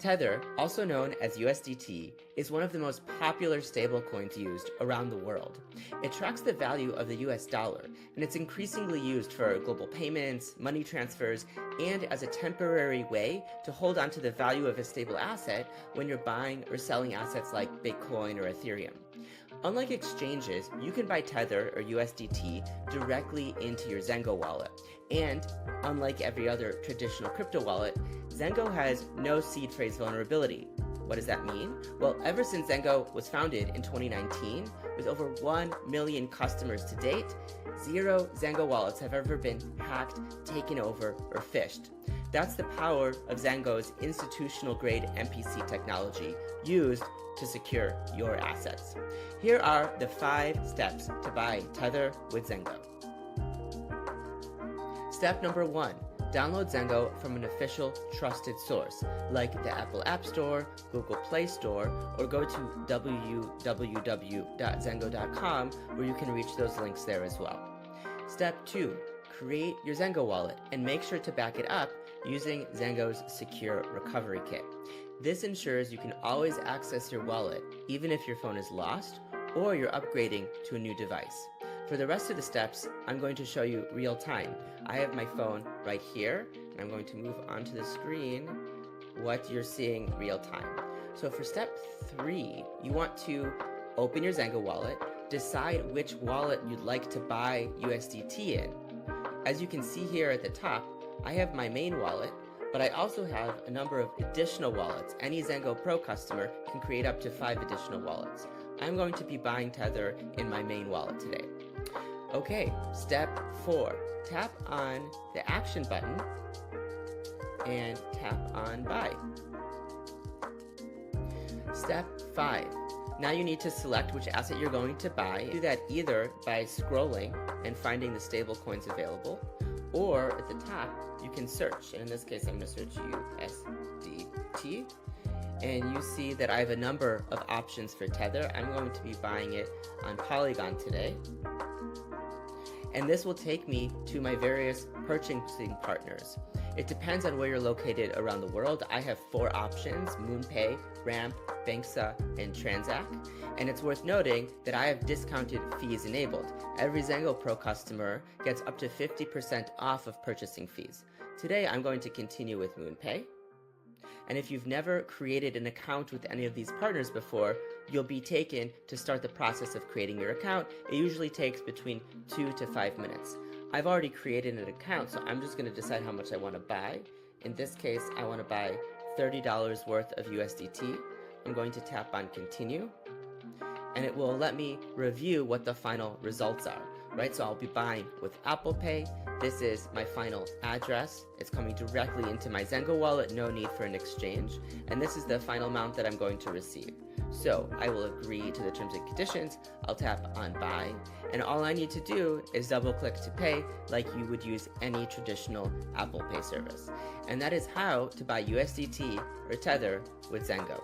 Tether, also known as USDT, is one of the most popular stablecoins used around the world. It tracks the value of the US dollar, and it's increasingly used for global payments, money transfers, and as a temporary way to hold onto the value of a stable asset when you're buying or selling assets like Bitcoin or Ethereum. Unlike exchanges, you can buy Tether or USDT directly into your Zengo wallet. And unlike every other traditional crypto wallet, Zengo has no seed phrase vulnerability. What does that mean? Well, ever since Zengo was founded in 2019, with over 1 million customers to date, 0 Zengo wallets have ever been hacked, taken over, or phished. That's the power of Zengo's institutional-grade MPC technology used to secure your assets. Here are the 5 steps to buy Tether with Zengo. Step number 1. Download Zengo from an official, trusted source, like the Apple App Store, Google Play Store, or go to www.zengo.com where you can reach those links there as well. Step 2. Create your Zengo wallet and make sure to back it up using Zengo's Secure Recovery Kit. This ensures you can always access your wallet even if your phone is lost or you're upgrading to a new device. For the rest of the steps, I'm going to show you real time. I have my phone right here, and I'm going to move onto the screen what you're seeing real time. So for step 3, you want to open your Zengo wallet, decide which wallet you'd like to buy USDT in. As you can see here at the top, I have my main wallet, but I also have a number of additional wallets. Any Zengo Pro customer can create up to 5 additional wallets. I'm going to be buying Tether in my main wallet today. Okay, step 4. Tap on the action button and tap on buy. Step 5. Now you need to select which asset you're going to buy. Do that either by scrolling and finding the stable coins available, or at the top you can search. And in this case, I'm going to search USDT. And you see that I have a number of options for Tether. I'm going to be buying it on Polygon today. And this will take me to my various purchasing partners. It depends on where you're located around the world. I have 4 options: MoonPay, Ramp, Banksa, and Transact. And it's worth noting that I have discounted fees enabled. Every Zengo Pro customer gets up to 50% off of purchasing fees. Today I'm going to continue with MoonPay. And if you've never created an account with any of these partners before, you'll be taken to start the process of creating your account. It usually takes between 2 to 5 minutes. I've already created an account, so I'm just going to decide how much I want to buy. In this case, I want to buy $30 worth of USDT. I'm going to tap on continue, and it will let me review what the final results are. Right, so I'll be buying with Apple Pay. This is my final address. It's coming directly into my Zengo wallet, no need for an exchange. And this is the final amount that I'm going to receive. So I will agree to the terms and conditions. I'll tap on buy. And all I need to do is double click to pay like you would use any traditional Apple Pay service. And that is how to buy USDT or Tether with Zengo.